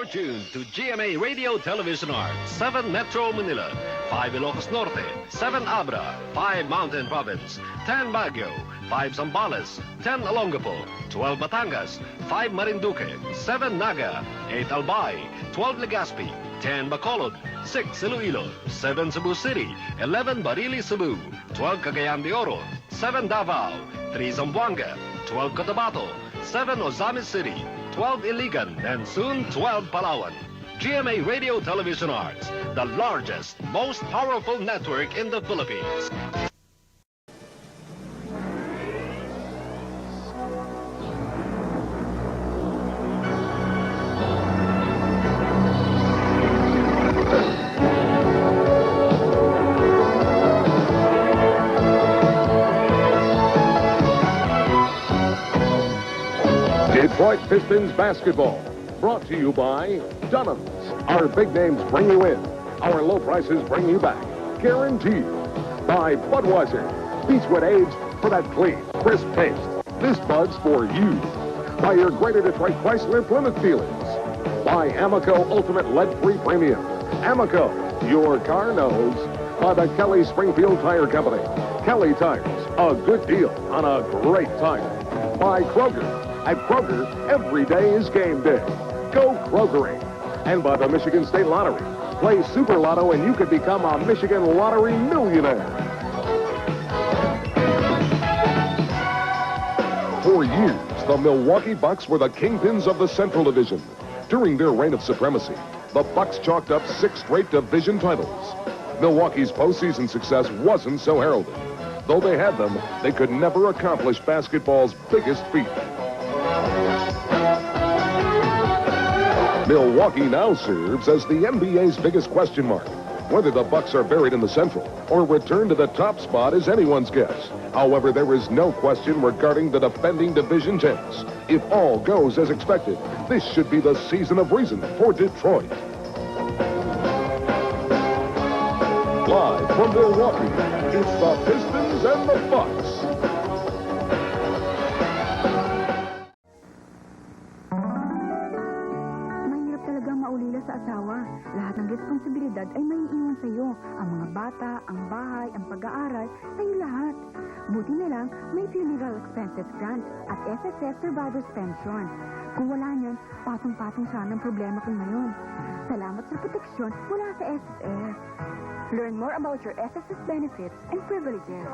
You're tuned to GMA Radio Television Arts, 7 Metro Manila, 5 Ilocos Norte, 7 Abra, 5 Mountain Province, 10 Baguio, 5 Zambales, 10 Olongapo, 12 Batangas, 5 Marinduque, 7 Naga, 8 Albay, 12 Legazpi, 10 Bacolod, 6 Iloilo, 7 Cebu City, 11 Barili Cebu, 12 Cagayan de Oro, 7 Davao, 3 Zamboanga, 12 Cotabato, 7 Ozamis City, 12 Iligan, and soon 12 Palawan. GMA Radio Television Arts, the largest, most powerful network in the Philippines. Detroit Pistons basketball, brought to you by Dunham's. Our big names bring you in. Our low prices bring you back. Guaranteed. By Budweiser. Beechwood aids for that clean, crisp taste. This Bud's for you. By your Greater Detroit Chrysler Plymouth dealers. By Amoco Ultimate Lead-Free Premium. Amoco, your car knows. By the Kelly Springfield Tire Company. Kelly Tires, a good deal on a great tire. By Kroger. At Kroger, every day is game day. Go Krogering. And by the Michigan State Lottery. Play Super Lotto and you could become a Michigan Lottery millionaire. For years, the Milwaukee Bucks were the kingpins of the Central Division. During their reign of supremacy, the Bucks chalked up 6 straight division titles. Milwaukee's postseason success wasn't so heralded. Though they had them, they could never accomplish basketball's biggest feat. Milwaukee now serves as the NBA's biggest question mark. Whether the Bucks are buried in the Central or return to the top spot is anyone's guess. However, there is no question regarding the defending division champs. If all goes as expected, this should be the season of reason for Detroit. Live from Milwaukee, it's the Pistons and the Bucks. Sa asawa, lahat ng responsibilidad ay may iwan sa iyo. Ang mga bata, ang bahay, ang pag-aaral, sa iyo lahat. Buti na lang, may funeral expenses grant at SSS Survivors Pension. Kung wala niyan, patong-patong sana ang problema ko ngayon. Salamat sa proteksyon mula sa SSS. Learn more about your SSS benefits and privileges.